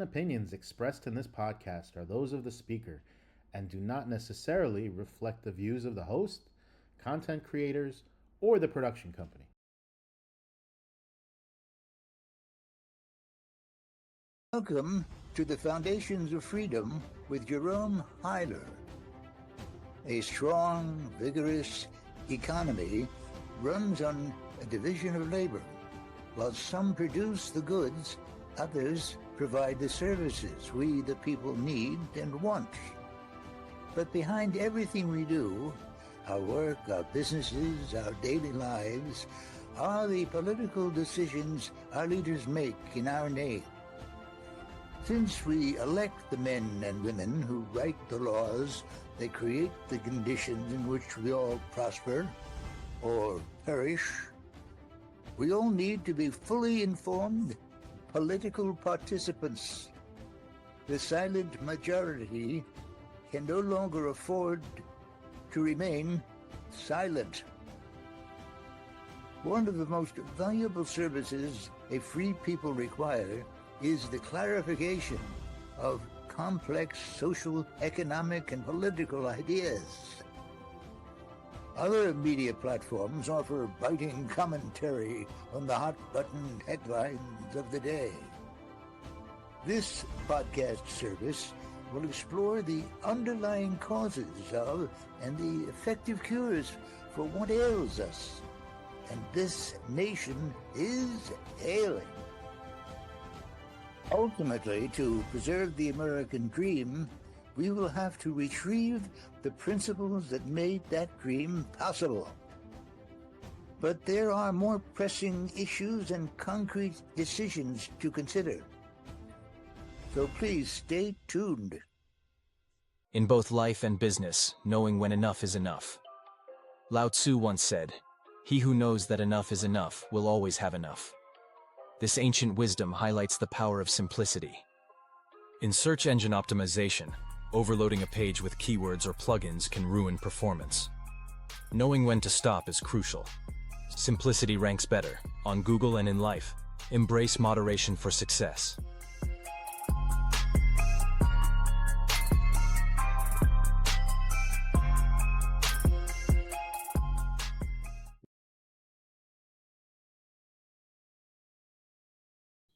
opinions expressed in this podcast are those of the speaker and do not necessarily reflect the views of the host, content creators, or the production company. Welcome to the Foundations of Freedom with Jerome Huyler. A strong, vigorous economy runs on a division of labor. While some produce the goods, others provide the services we, the people, need and want. But behind everything we do, our work, our businesses, our daily lives, are the political decisions our leaders make in our name. Since we elect the men and women who write the laws that create the conditions in which we all prosper or perish, we all need to be fully informed political participants. The silent majority can no longer afford to remain silent. One of the most valuable services a free people require is the clarification of complex social, economic, and political ideas. Other media platforms offer biting commentary on the hot-button headlines of the day. This podcast service will explore the underlying causes of and the effective cures for what ails us. And this nation is ailing. Ultimately, to preserve the American dream, we will have to retrieve the principles that made that dream possible. But there are more pressing issues and concrete decisions to consider. So please stay tuned. In both life and business, knowing when enough is enough. Lao Tzu once said, "He who knows that enough is enough will always have enough." This ancient wisdom highlights the power of simplicity. In search engine optimization, overloading a page with keywords or plugins can ruin performance. Knowing when to stop is crucial. Simplicity ranks better, on Google and in life. Embrace moderation for success.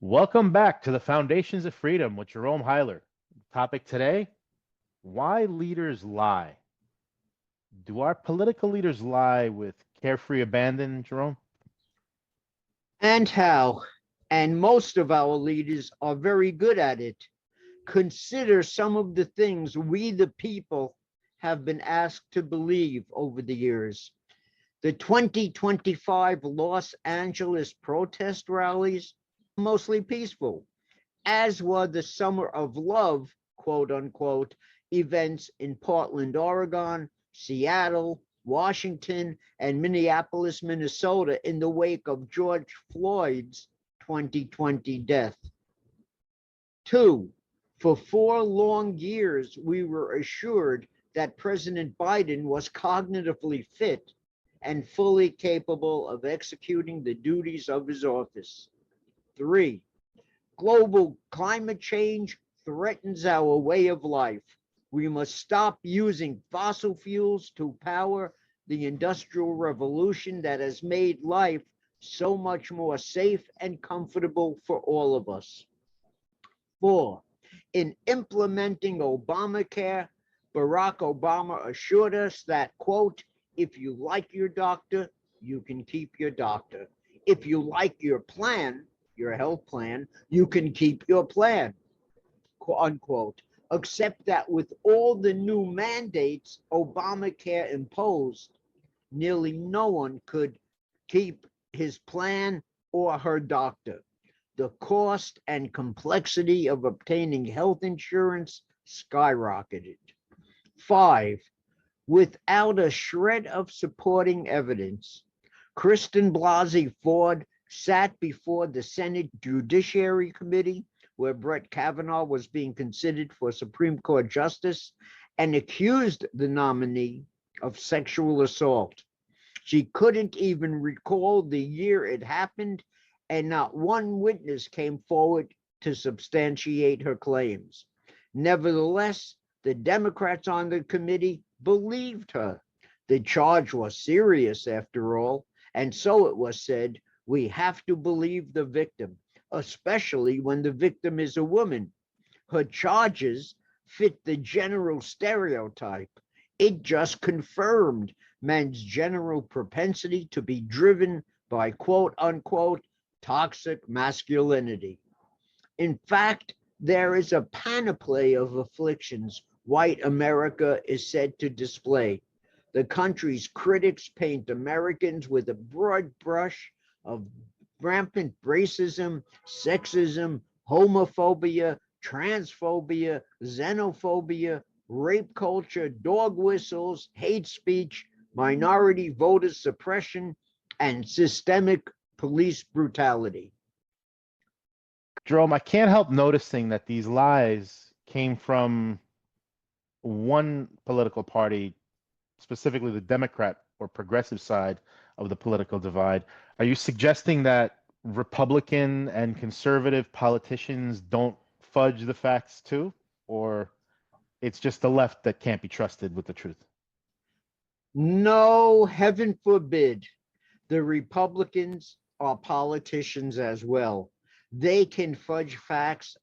Welcome back to the Foundations of Freedom with Jerome Huyler. Topic today, why leaders lie. Do our political leaders lie with carefree abandon, Jerome? And how? And most of our leaders are very good at it. Consider some of the things we, the people, have been asked to believe over the years. The 2025 Los Angeles protest rallies, mostly peaceful, as were the Summer of Love, quote unquote, events in Portland, Oregon, Seattle, Washington, and Minneapolis, Minnesota in the wake of George Floyd's 2020 death. 2, for 4 long years, we were assured that President Biden was cognitively fit and fully capable of executing the duties of his office. 3, global climate change threatens our way of life. We must stop using fossil fuels to power the industrial revolution that has made life so much more safe and comfortable for all of us. 4, in implementing Obamacare, Barack Obama assured us that, quote, if you like your doctor, you can keep your doctor. If you like your plan, your health plan, you can keep your plan, unquote. Except that with all the new mandates Obamacare imposed, nearly no one could keep his plan or her doctor. The cost and complexity of obtaining health insurance skyrocketed. 5, without a shred of supporting evidence, Kristen Blasey Ford sat before the Senate Judiciary Committee, where Brett Kavanaugh was being considered for Supreme Court Justice, and accused the nominee of sexual assault. She couldn't even recall the year it happened, and not one witness came forward to substantiate her claims. Nevertheless, the Democrats on the committee believed her. The charge was serious, after all, and so it was said, we have to believe the victim, especially when the victim is a woman. Her charges fit the general stereotype. It just confirmed men's general propensity to be driven by quote unquote toxic masculinity. In fact, there is a panoply of afflictions white America is said to display. The country's critics paint Americans with a broad brush of rampant racism, sexism, homophobia, transphobia, xenophobia, rape culture, dog whistles, hate speech, minority voter suppression, and systemic police brutality. Jerome, I can't help noticing that these lies came from one political party, specifically the Democrat or progressive side of the political divide. Are you suggesting that Republican and conservative politicians don't fudge the facts too? Or it's just the left that can't be trusted with the truth? No, heaven forbid. The Republicans are politicians as well. They can fudge facts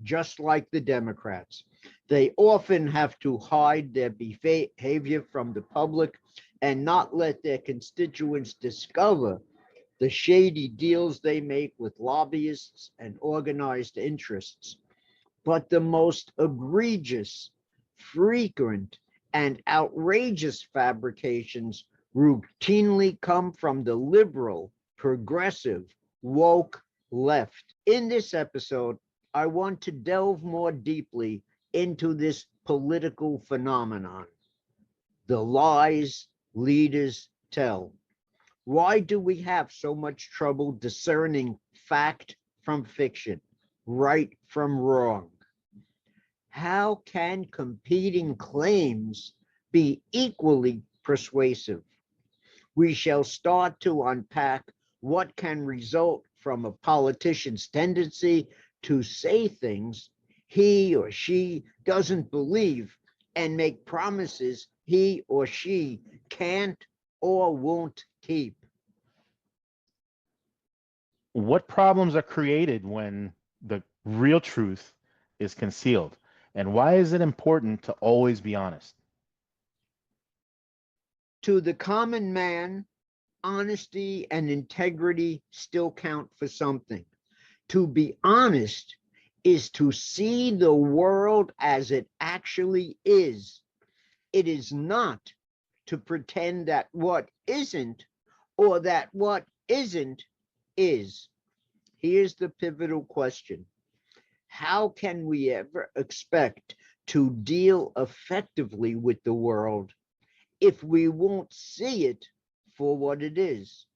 just like the Democrats. They often have to hide their behavior from the public and not let their constituents discover the shady deals they make with lobbyists and organized interests. But the most egregious, frequent, and outrageous fabrications routinely come from the liberal, progressive, woke left. In this episode, I want to delve more deeply into this political phenomenon, the lies leaders tell. Why do we have so much trouble discerning fact from fiction, right from wrong? How can competing claims be equally persuasive? We shall start to unpack what can result from a politician's tendency to say things he or she doesn't believe and make promises he or she can't or won't keep. What problems are created when the real truth is concealed? And why is it important to always be honest? To the common man, honesty and integrity still count for something. To be honest is to see the world as it actually is. It is not to pretend that what isn't or that what isn't is. Here's the pivotal question. How can we ever expect to deal effectively with the world if we won't see it for what it is?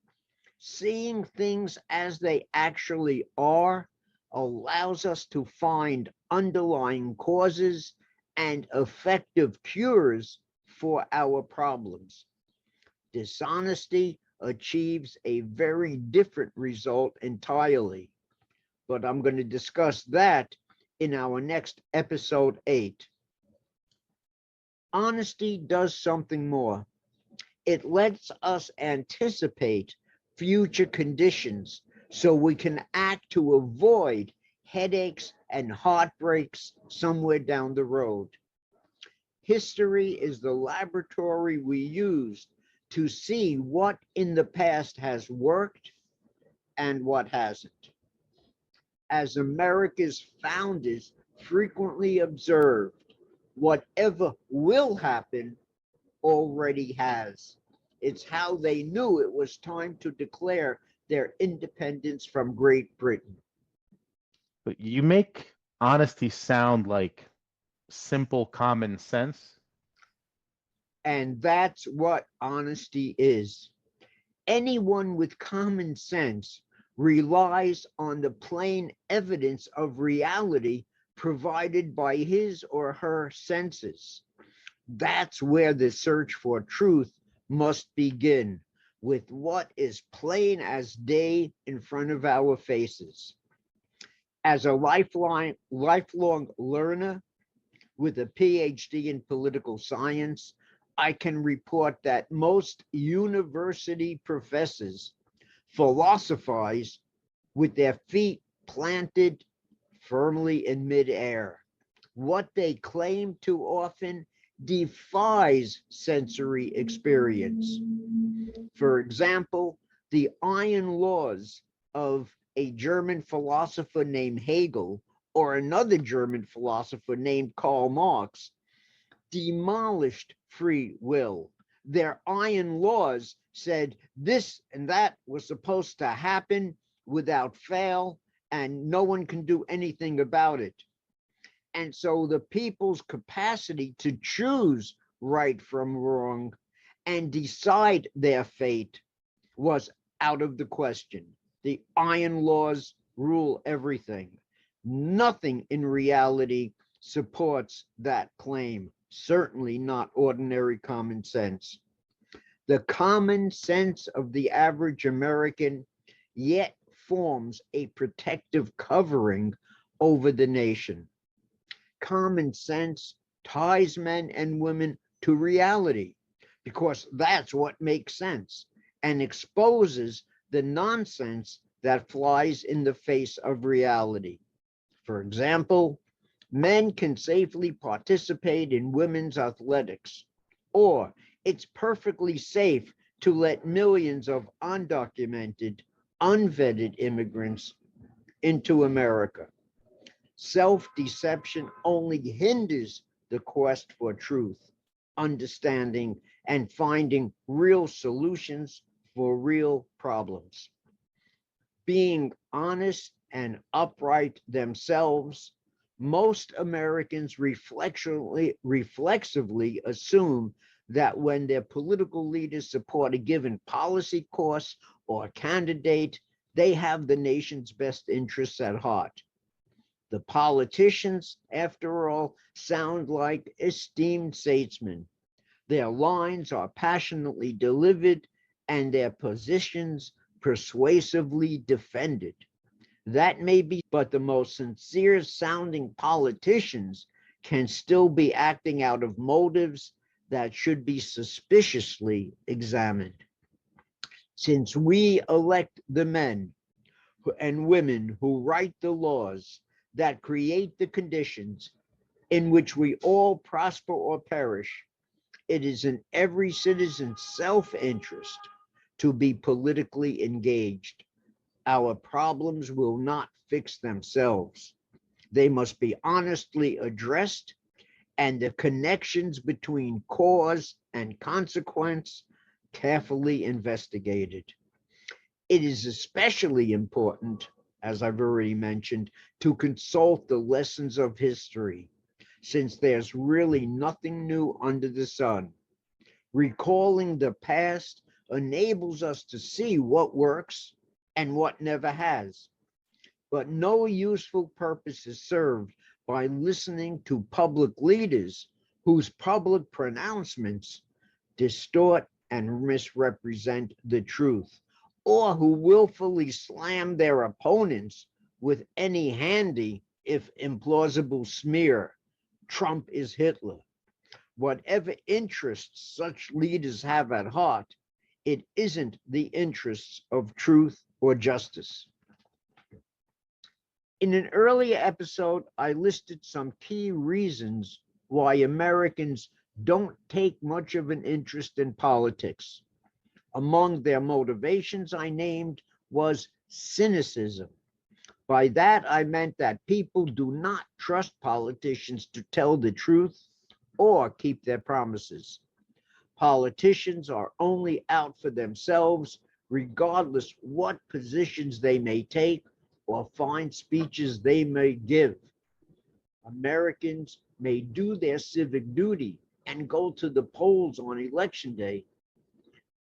Seeing things as they actually are allows us to find underlying causes and effective cures for our problems. Dishonesty achieves a very different result entirely, but I'm going to discuss that in our next episode 8. Honesty does something more. It lets us anticipate future conditions so we can act to avoid headaches and heartbreaks somewhere down the road. History is the laboratory we use to see what in the past has worked and what hasn't. As America's founders frequently observed, whatever will happen already has. It's how they knew it was time to declare their independence from Great Britain. But you make honesty sound like simple common sense. And that's what honesty is. Anyone with common sense relies on the plain evidence of reality provided by his or her senses. That's where the search for truth must begin, with what is plain as day in front of our faces. As a lifelong learner with a PhD in political science, I can report that most university professors philosophize with their feet planted firmly in midair. What they claim too often defies sensory experience. For example, the iron laws of a German philosopher named Hegel or another German philosopher named Karl Marx demolished free will. Their iron laws said this and that was supposed to happen without fail, and no one can do anything about it. And so the people's capacity to choose right from wrong and decide their fate was out of the question. The iron laws rule everything. Nothing in reality supports that claim, certainly not ordinary common sense. The common sense of the average American yet forms a protective covering over the nation. Common sense ties men and women to reality because that's what makes sense and exposes the nonsense that flies in the face of reality. For example, men can safely participate in women's athletics, or it's perfectly safe to let millions of undocumented, unvetted immigrants into America. Self-deception only hinders the quest for truth, understanding, and finding real solutions for real problems. Being honest and upright themselves, most Americans reflexively assume that when their political leaders support a given policy course or candidate, they have the nation's best interests at heart. The politicians, after all, sound like esteemed statesmen. Their lines are passionately delivered and their positions persuasively defended. That may be, but the most sincere sounding politicians can still be acting out of motives that should be suspiciously examined. Since we elect the men and women who write the laws that create the conditions in which we all prosper or perish, it is in every citizen's self-interest to be politically engaged. Our problems will not fix themselves. They must be honestly addressed, and the connections between cause and consequence carefully investigated. It is especially important, as I've already mentioned, to consult the lessons of history, since there's really nothing new under the sun. Recalling the past enables us to see what works and what never has. But no useful purpose is served by listening to public leaders whose public pronouncements distort and misrepresent the truth, or who willfully slam their opponents with any handy, if implausible, smear. Trump is Hitler. Whatever interests such leaders have at heart, it isn't the interests of truth or justice. In an earlier episode, I listed some key reasons why Americans don't take much of an interest in politics. Among their motivations I named was cynicism. By that, I meant that people do not trust politicians to tell the truth or keep their promises. Politicians are only out for themselves, regardless what positions they may take or fine speeches they may give. Americans may do their civic duty and go to the polls on election day,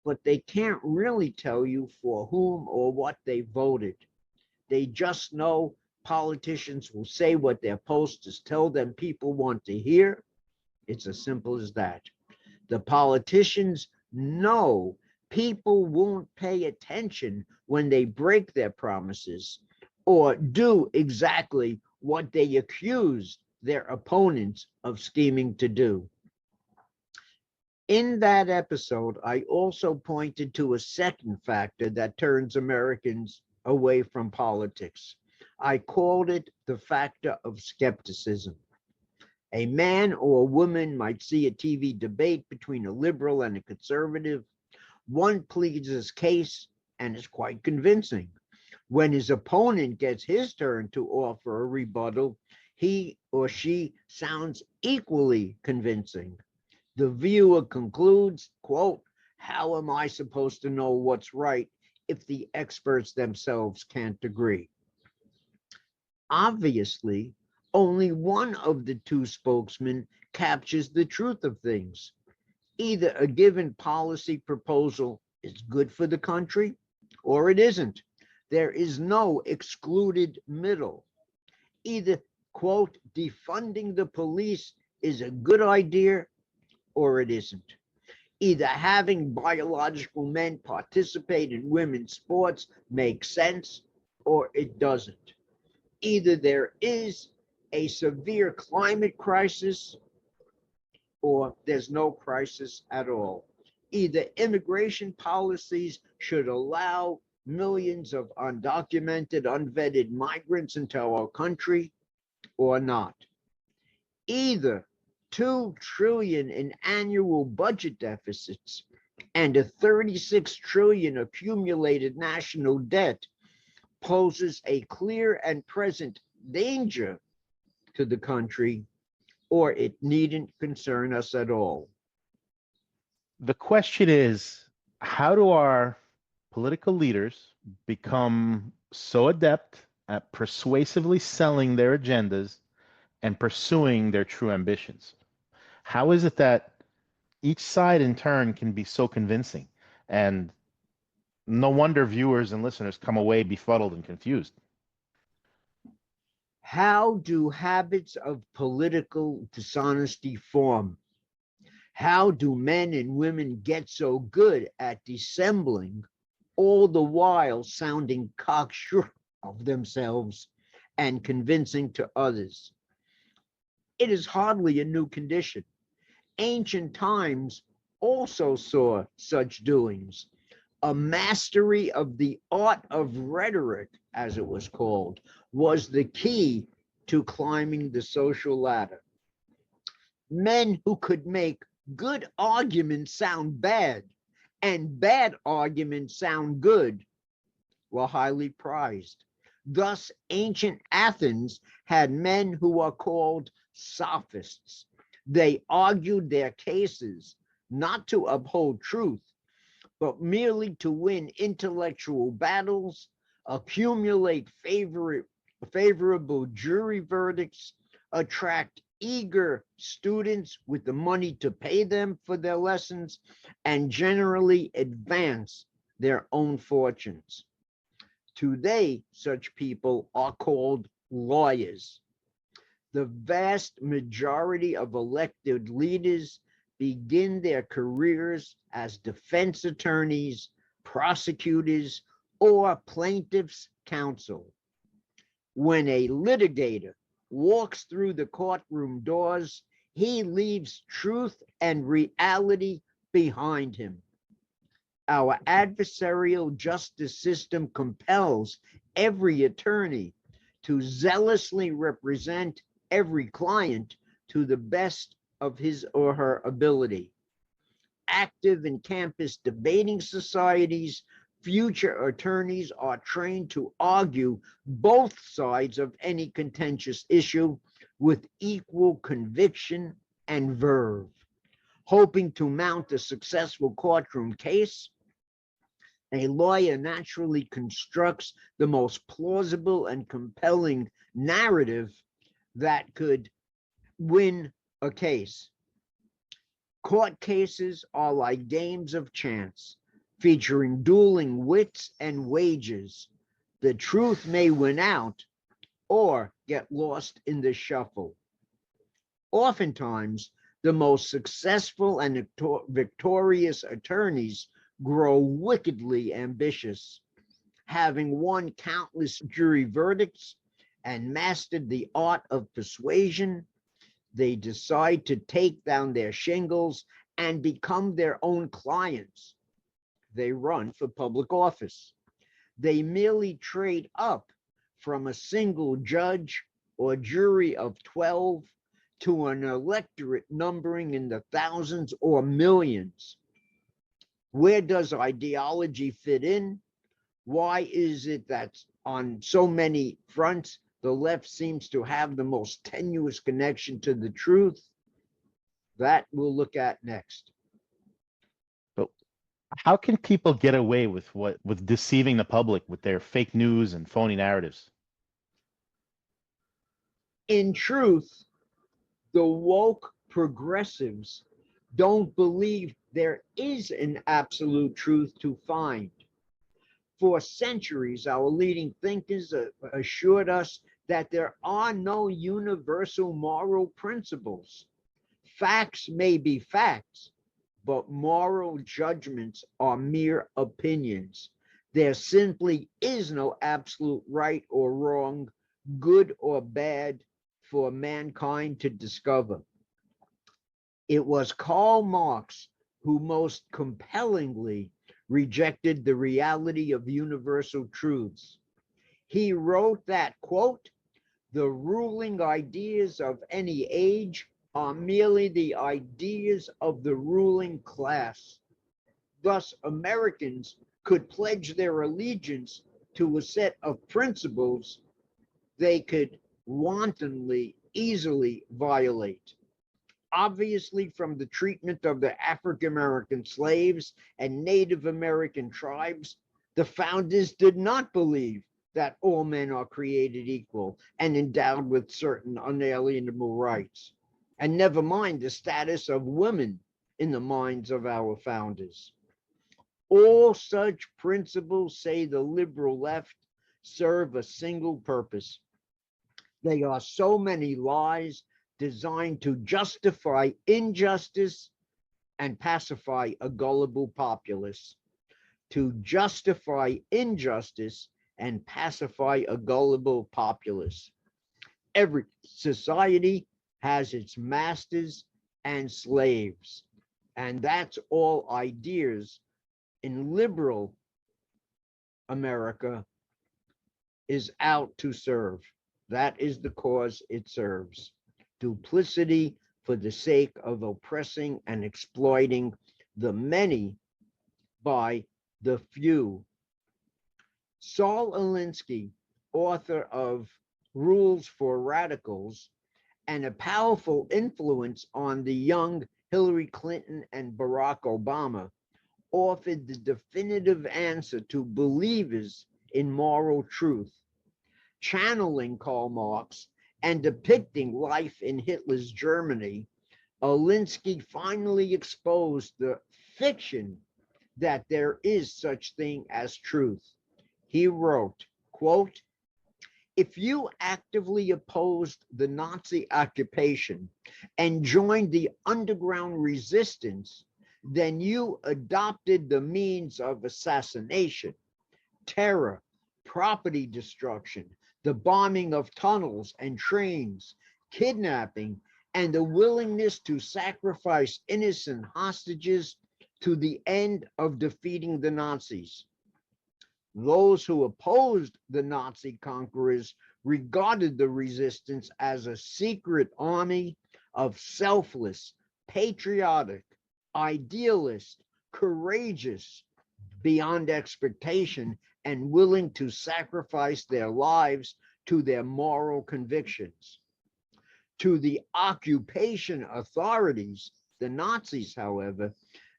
but they can't really tell you for whom or what they voted. They just know politicians will say what their posters tell them people want to hear. It's as simple as that. The politicians know people won't pay attention when they break their promises, or do exactly what they accused their opponents of scheming to do. In that episode, I also pointed to a second factor that turns Americans away from politics. I called it the factor of skepticism. A man or a woman might see a TV debate between a liberal and a conservative. One pleads his case and is quite convincing. When his opponent gets his turn to offer a rebuttal, he or she sounds equally convincing. The viewer concludes, quote, "How am I supposed to know what's right if the experts themselves can't agree?" Obviously, only one of the two spokesmen captures the truth of things. Either a given policy proposal is good for the country or it isn't. There is no excluded middle. Either, quote, "defunding the police is a good idea or it isn't." Either having biological men participate in women's sports makes sense or it doesn't. Either there is a severe climate crisis or there's no crisis at all. Either immigration policies should allow millions of undocumented, unvetted migrants into our country or not. Either 2 trillion in annual budget deficits and a 36 trillion accumulated national debt poses a clear and present danger to the country, or it needn't concern us at all. The question is, how do our political leaders become so adept at persuasively selling their agendas and pursuing their true ambitions? How is it that each side in turn can be so convincing? And no wonder viewers and listeners come away befuddled and confused. How do habits of political dishonesty form? How do men and women get so good at dissembling, all the while sounding cocksure of themselves and convincing to others? It is hardly a new condition. Ancient times also saw such doings. A mastery of the art of rhetoric, as it was called, was the key to climbing the social ladder. Men who could make good arguments sound bad and bad arguments sound good were highly prized. Thus, ancient Athens had men who are called sophists. They argued their cases not to uphold truth, but merely to win intellectual battles, accumulate favorable jury verdicts, attract eager students with the money to pay them for their lessons, and generally advance their own fortunes. Today, such people are called lawyers. The vast majority of elected leaders begin their careers as defense attorneys, prosecutors, or plaintiffs' counsel. When a litigator walks through the courtroom doors, he leaves truth and reality behind him. Our adversarial justice system compels every attorney to zealously represent every client to the best of his or her ability. Active in campus debating societies, future attorneys are trained to argue both sides of any contentious issue with equal conviction and verve. Hoping to mount a successful courtroom case, a lawyer naturally constructs the most plausible and compelling narrative that could win a case. Court cases are like games of chance, featuring dueling wits and wagers. The truth may win out or get lost in the shuffle. Oftentimes, the most successful and victorious attorneys grow wickedly ambitious. having won countless jury verdicts and mastered the art of persuasion, they decide to take down their shingles and become their own clients. They run for public office. They merely trade up from a single judge or jury of 12 to an electorate numbering in the thousands or millions. Where does ideology fit in? Why is it that on so many fronts, the left seems to have the most tenuous connection to the truth? That we'll look at next. But how can people get away with deceiving the public with their fake news and phony narratives? In truth, the woke progressives don't believe there is an absolute truth to find. For centuries, our leading thinkers assured us that there are no universal moral principles. Facts may be facts, but moral judgments are mere opinions. There simply is no absolute right or wrong, good or bad for mankind to discover. It was Karl Marx who most compellingly rejected the reality of universal truths. He wrote that, quote, "The ruling ideas of any age are merely the ideas of the ruling class." Thus, Americans could pledge their allegiance to a set of principles they could wantonly, easily violate. Obviously, from the treatment of the African American slaves and Native American tribes, the founders did not believe that all men are created equal and endowed with certain unalienable rights. And never mind the status of women in the minds of our founders. All such principles, say the liberal left, serve a single purpose. They are so many lies designed to justify injustice and pacify a gullible populace. To justify injustice and pacify a gullible populace. Every society has its masters and slaves, and that's all ideas in liberal America is out to serve. That is the cause it serves. Duplicity for the sake of oppressing and exploiting the many by the few. Saul Alinsky, author of Rules for Radicals, and a powerful influence on the young Hillary Clinton and Barack Obama, offered the definitive answer to believers in moral truth. Channeling Karl Marx and depicting life in Hitler's Germany, Alinsky finally exposed the fiction that there is such thing as truth. He wrote, quote, "If you actively opposed the Nazi occupation and joined the underground resistance, then you adopted the means of assassination, terror, property destruction, the bombing of tunnels and trains, kidnapping, and the willingness to sacrifice innocent hostages to the end of defeating the Nazis. Those who opposed the Nazi conquerors regarded the resistance as a secret army of selfless, patriotic, idealist, courageous, beyond expectation, and willing to sacrifice their lives to their moral convictions. To the occupation authorities, the Nazis, however,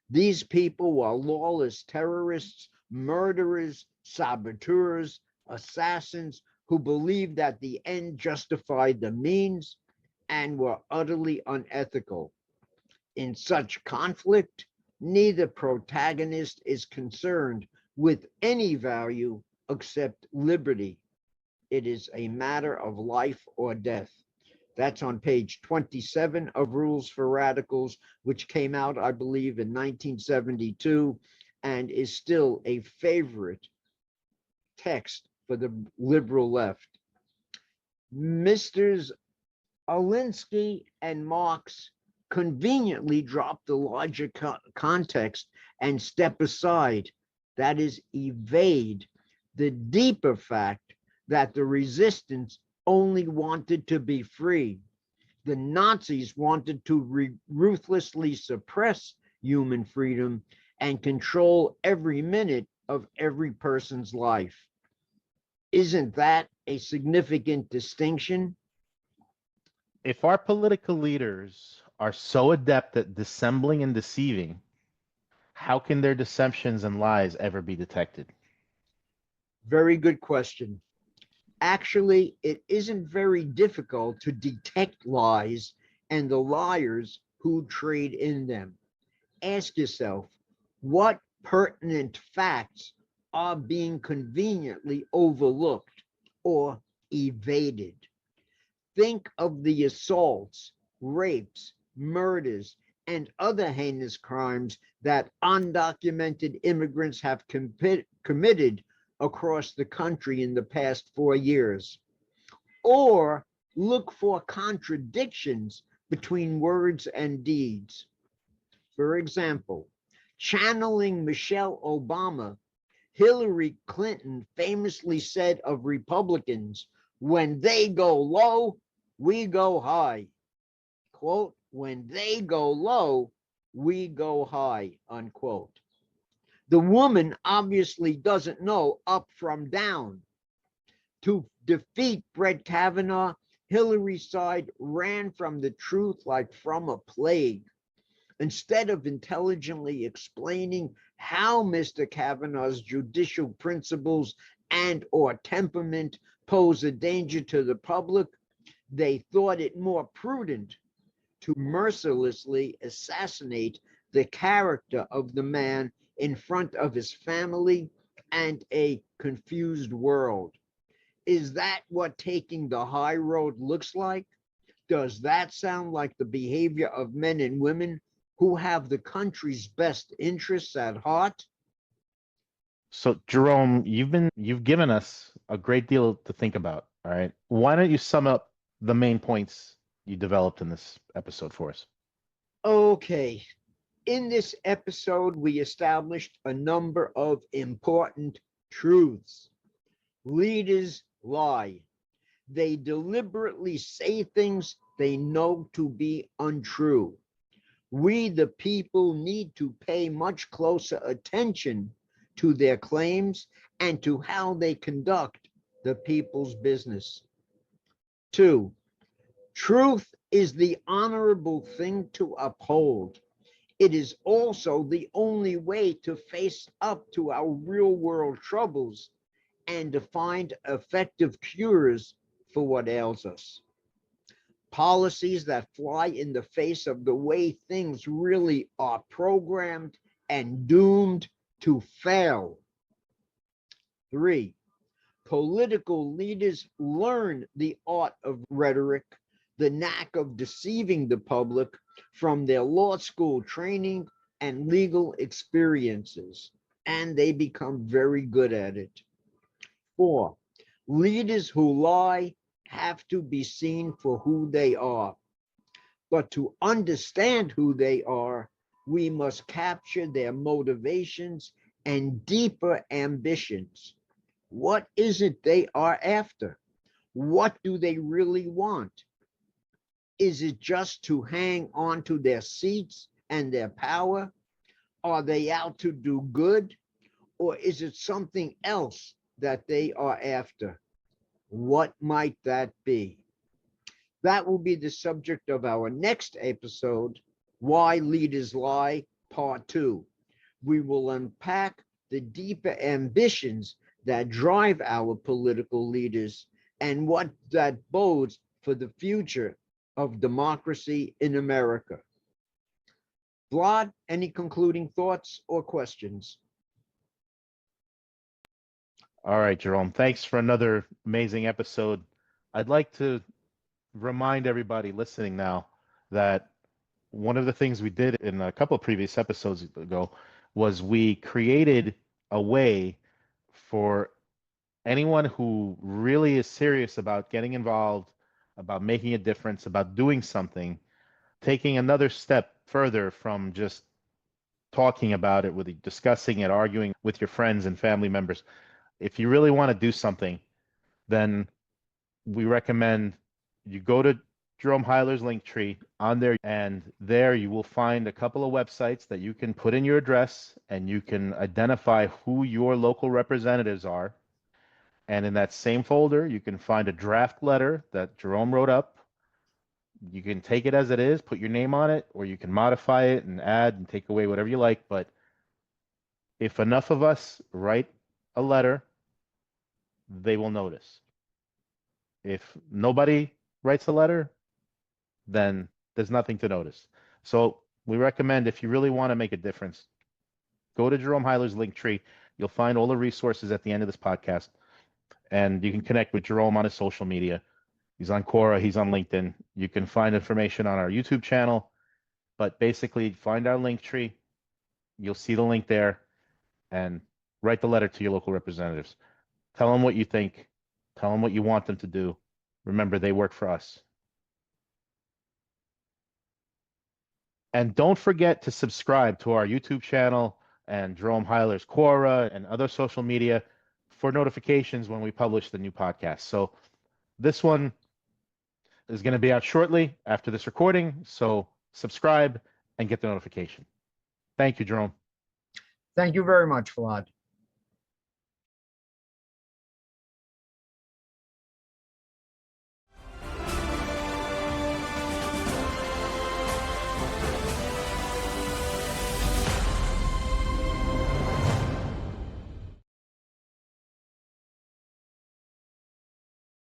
these people were lawless terrorists, murderers, saboteurs, assassins who believed that the end justified the means and were utterly unethical. In such conflict, neither protagonist is concerned with any value except liberty. It is a matter of life or death." That's on page 27 of Rules for Radicals, which came out, I believe, in 1972 and is still a favorite text for the liberal left. Misters Alinsky and Marx conveniently drop the larger context and step aside, that is, evade the deeper fact that the resistance only wanted to be free. The Nazis wanted to ruthlessly suppress human freedom and control every minute of every person's life. Isn't that a significant distinction? If our political leaders are so adept at dissembling and deceiving, how can their deceptions and lies ever be detected? Very good question. Actually, it isn't very difficult to detect lies and the liars who trade in them. Ask yourself, what pertinent facts are being conveniently overlooked or evaded? Think of the assaults, rapes, murders, and other heinous crimes that undocumented immigrants have committed across the country in the past 4 years. Or look for contradictions between words and deeds. For example, channeling Michelle Obama, Hillary Clinton famously said of Republicans, when they go low, we go high. Quote, when they go low, we go high, unquote. The woman obviously doesn't know up from down. To defeat Brett Kavanaugh, Hillary's side ran from the truth like from a plague. Instead of intelligently explaining how Mr. Kavanaugh's judicial principles and or temperament pose a danger to the public, they thought it more prudent to mercilessly assassinate the character of the man in front of his family and a confused world. Is that what taking the high road looks like? Does that sound like the behavior of men and women who have the country's best interests at heart? So, Jerome, you've given us a great deal to think about. All right. Why don't you sum up the main points you developed in this episode for us? Okay. In this episode, we established a number of important truths. Leaders lie. They deliberately say things they know to be untrue. We, the people, need to pay much closer attention to their claims and to how they conduct the people's business. 2, truth is the honorable thing to uphold. It is also the only way to face up to our real world troubles and to find effective cures for what ails us. Policies that fly in the face of the way things really are programmed and doomed to fail. 3, political leaders learn the art of rhetoric, the knack of deceiving the public from their law school training and legal experiences, and they become very good at it. 4, leaders who lie have to be seen for who they are. But to understand who they are, we must capture their motivations and deeper ambitions. What is it they are after? What do they really want? Is it just to hang on to their seats and their power? Are they out to do good? Or is it something else that they are after? What might that be? That will be the subject of our next episode, Why Leaders Lie, Part 2. We will unpack the deeper ambitions that drive our political leaders and what that bodes for the future of democracy in America. Vlad, any concluding thoughts or questions? All right, Jerome. Thanks for another amazing episode. I'd like to remind everybody listening now that one of the things we did in a couple of previous episodes ago was we created a way for anyone who really is serious about getting involved, about making a difference, about doing something, taking another step further from just talking about it, with discussing it, arguing with your friends and family members. If you really want to do something, then we recommend you go to Jerome Huyler's link tree on there, and there you will find a couple of websites that you can put in your address and you can identify who your local representatives are. And in that same folder, you can find a draft letter that Jerome wrote up. You can take it as it is, put your name on it, or you can modify it and add and take away whatever you like. But if enough of us write a letter, they will notice. If nobody writes a letter, then there's nothing to notice. So we recommend, if you really want to make a difference, go to Jerome Huyler's link tree. You'll find all the resources at the end of this podcast, and you can connect with Jerome on his social media. He's on Quora, he's on LinkedIn. You can find information on our YouTube channel, but basically find our link tree. You'll see the link there, and write the letter to your local representatives. Tell them what you think. Tell them what you want them to do. Remember, they work for us. And don't forget to subscribe to our YouTube channel and Jerome Huyler's Quora and other social media for notifications when we publish the new podcast. So this one is going to be out shortly after this recording. So subscribe and get the notification. Thank you, Jerome. Thank you very much, Vlad.